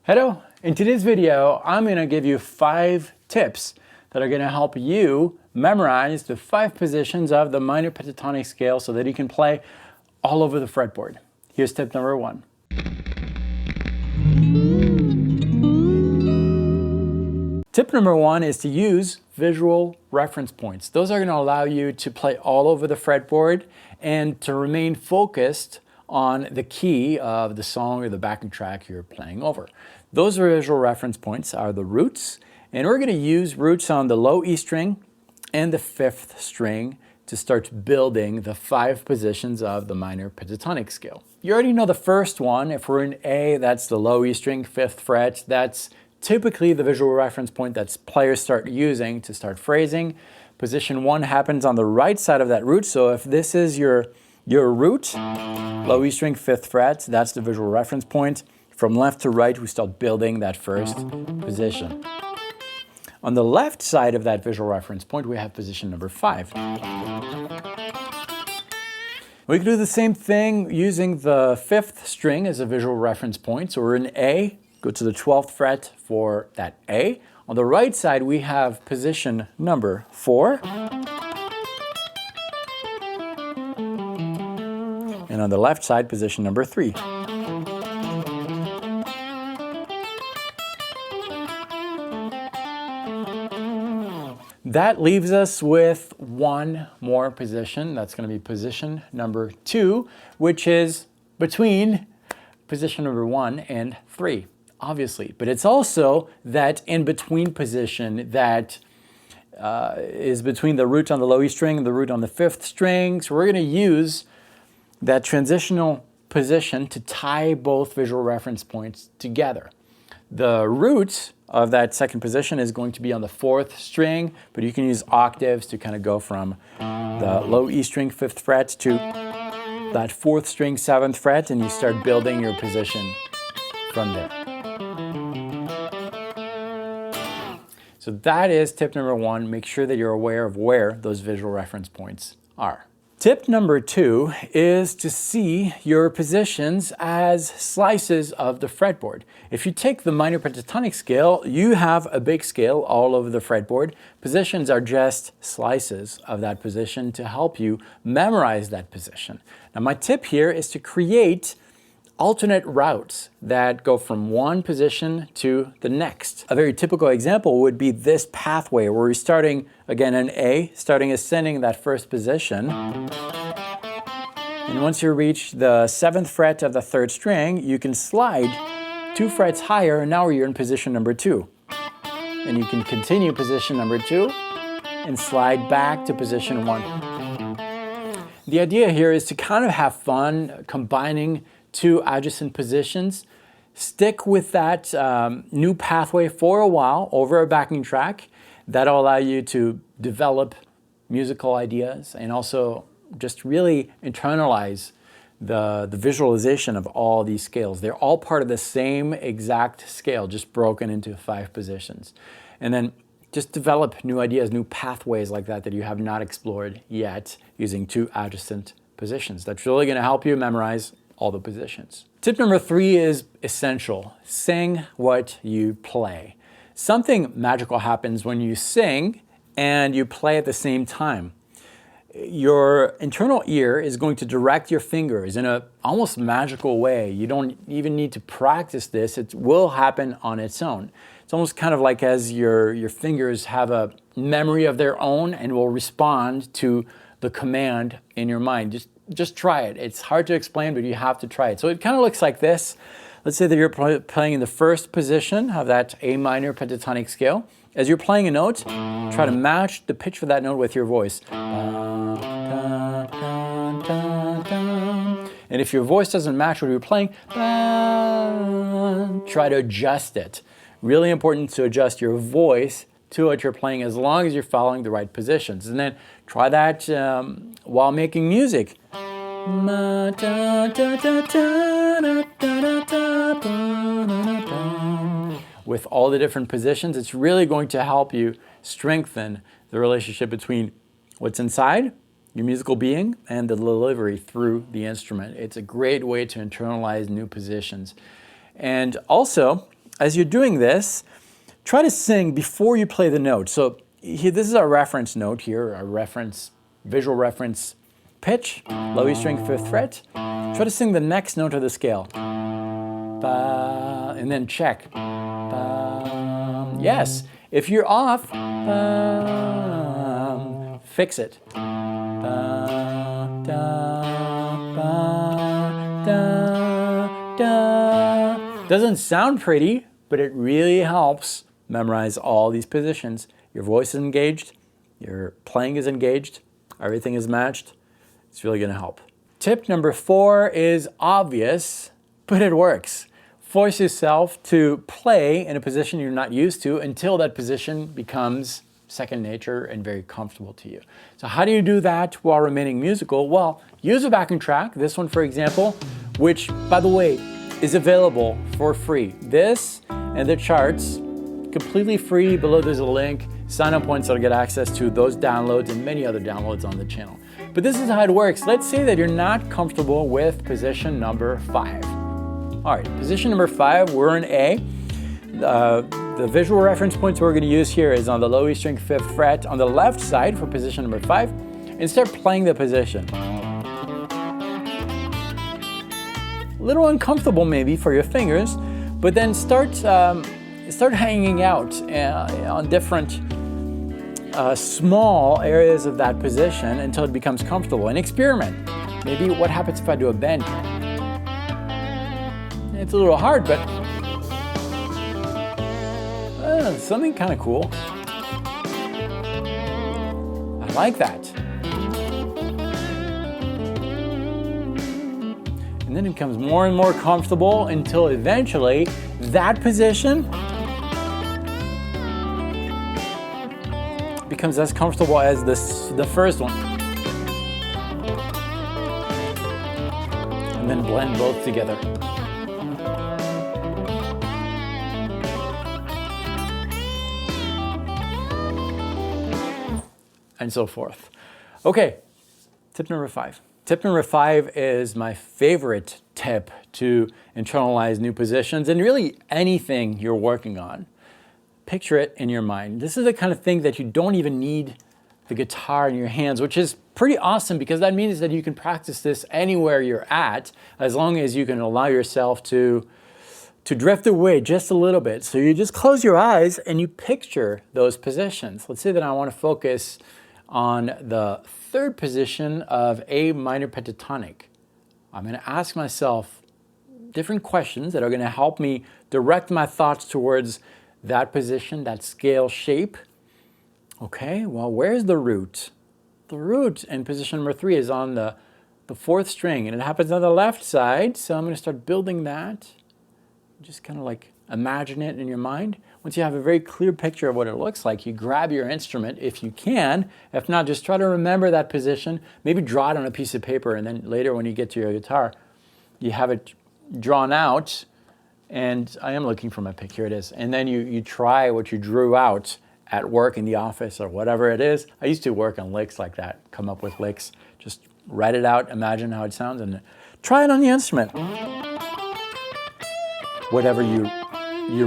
Hello, in today's video, I'm going to give you 5 tips that are going to help you memorize the 5 positions of the minor pentatonic scale so that you can play all over the fretboard. Here's tip number 1. Tip number 1 is to use visual reference points. Those are going to allow you to play all over the fretboard and to remain focused on the key of the song or the backing track you're playing over. Those visual reference points are the roots, and we're going to use roots on the low E string and the 5th string to start building the 5 positions of the minor pentatonic scale. You already know the first one. If we're in A, that's the low E string, 5th fret. That's typically the visual reference point that players start using to start phrasing. Position 1 happens on the right side of that root, so if this is your root, low E string, 5th fret, that's the visual reference point. From left to right, we start building that first position. On the left side of that visual reference point, we have position number 5. We can do the same thing using the 5th string as a visual reference point. So we're in A, go to the 12th fret for that A. On the right side, we have position number 4. And on the left side, position number 3. That leaves us with one more position. That's going to be position number 2, which is between position number 1 and 3, obviously. But it's also that in-between position that is between the root on the low E string and the root on the 5th string. So we're going to use that transitional position to tie both visual reference points together. The root of that second position is going to be on the 4th string, but you can use octaves to kind of go from the low E string 5th fret to that 4th string 7th fret, and you start building your position from there. So that is tip number 1. Make sure that you're aware of where those visual reference points are. Tip number 2 is to see your positions as slices of the fretboard. If you take the minor pentatonic scale, you have a big scale all over the fretboard. Positions are just slices of that position to help you memorize that position. Now, my tip here is to create alternate routes that go from one position to the next. A very typical example would be this pathway where we're starting again in A, starting ascending that first position. And once you reach the 7th fret of the 3rd string, you can slide 2 frets higher, and now you're in position number 2. And you can continue position number 2 and slide back to position 1. The idea here is to kind of have fun combining 2 adjacent positions. Stick with that new pathway for a while over a backing track. That'll allow you to develop musical ideas and also just really internalize the visualization of all these scales. They're all part of the same exact scale, just broken into 5 positions. And then just develop new ideas, new pathways like that that you have not explored yet using 2 adjacent positions. That's really going to help you memorize all the positions. Tip number 3 is essential. Sing what you play. Something magical happens when you sing and you play at the same time. Your internal ear is going to direct your fingers in an almost magical way. You don't even need to practice this. It will happen on its own. It's almost kind of like as your fingers have a memory of their own and will respond to the command in your mind. Just try it. It's hard to explain, but you have to try it. So it kind of looks like this. Let's say that you're playing in the first position of that A minor pentatonic scale. As you're playing a note, try to match the pitch for that note with your voice. And if your voice doesn't match what you're playing, try to adjust it. Really important to adjust your voice to what you're playing as long as you're following the right positions. And then try that while making music. With all the different positions, it's really going to help you strengthen the relationship between what's inside your musical being and the delivery through the instrument. It's a great way to internalize new positions. And also, as you're doing this, try to sing before you play the note. So here, this is our reference note here, our visual reference pitch, low E string 5th fret. Try to sing the next note of the scale. Ba, and then check. Ba, yes. If you're off, ba, fix it. Ba, da, ba, da, da. Doesn't sound pretty, but it really helps memorize all these positions. Your voice is engaged, your playing is engaged, everything is matched. It's really going to help. Tip number 4 is obvious, but it works. Force yourself to play in a position you're not used to until that position becomes second nature and very comfortable to you. So how do you do that while remaining musical? Well, use a backing track, this one for example, which, by the way, is available for free. This and the charts, completely free. Below there's a link. Sign up once, I'll get access to those downloads and many other downloads on the channel. But this is how it works. Let's say that you're not comfortable with position number 5. All right, position number 5, we're in A. The visual reference points we're going to use here is on the low E string 5th fret on the left side for position number 5, and start playing the position. A little uncomfortable maybe for your fingers, but then start hanging out on different small areas of that position until it becomes comfortable, and experiment. Maybe what happens if I do a bend? It's a little hard, but something kind of cool. I like that. And then it becomes more and more comfortable until eventually that position becomes as comfortable as the first one. And then blend both together. And so forth. Okay, tip number 5. Tip number 5 is my favorite tip to internalize new positions and really anything you're working on. Picture it in your mind. This is the kind of thing that you don't even need the guitar in your hands, which is pretty awesome because that means that you can practice this anywhere you're at as long as you can allow yourself to drift away just a little bit. So you just close your eyes and you picture those positions. Let's say that I want to focus on the 3rd position of A minor pentatonic. I'm going to ask myself different questions that are going to help me direct my thoughts towards that position, that scale shape. Okay, well, where's the root? The root in position number 3 is on the 4th string, and it happens on the left side, so I'm going to start building that. Just kind of like imagine it in your mind. Once you have a very clear picture of what it looks like, you grab your instrument if you can. If not, just try to remember that position. Maybe draw it on a piece of paper, and then later when you get to your guitar, you have it drawn out. And I am looking for my pick. Here it is. And then you try what you drew out at work, in the office, or whatever it is. I used to work on licks like that, come up with licks. Just write it out, imagine how it sounds, and try it on the instrument. Whatever you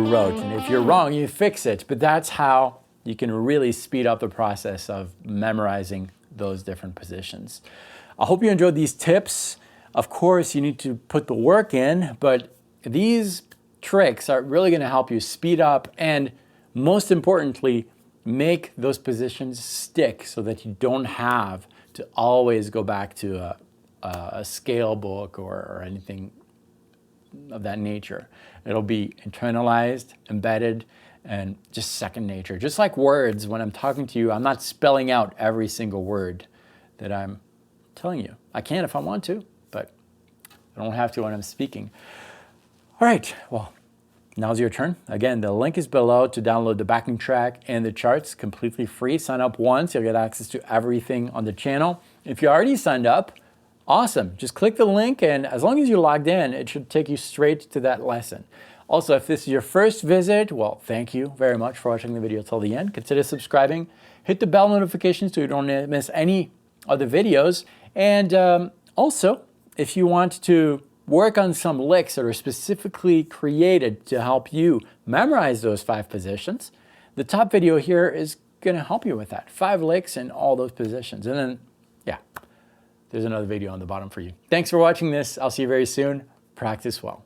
wrote. And if you're wrong, you fix it. But that's how you can really speed up the process of memorizing those different positions. I hope you enjoyed these tips. Of course, you need to put the work in, but these tricks are really going to help you speed up and, most importantly, make those positions stick so that you don't have to always go back to a scale book or anything of that nature. It'll be internalized, embedded, and just second nature. Just like words, when I'm talking to you, I'm not spelling out every single word that I'm telling you. I can if I want to, but I don't have to when I'm speaking. All right, well, now's your turn. Again, the link is below to download the backing track and the charts completely free. Sign up once, you'll get access to everything on the channel. If you already signed up, awesome. Just click the link, and as long as you're logged in, it should take you straight to that lesson. Also, if this is your first visit, well, thank you very much for watching the video till the end. Consider subscribing. Hit the bell notification so you don't miss any of the videos. And also, if you want to work on some licks that are specifically created to help you memorize those 5 positions, the top video here is going to help you with that. 5 licks in all those positions. And then, yeah, there's another video on the bottom for you. Thanks for watching this. I'll see you very soon. Practice well.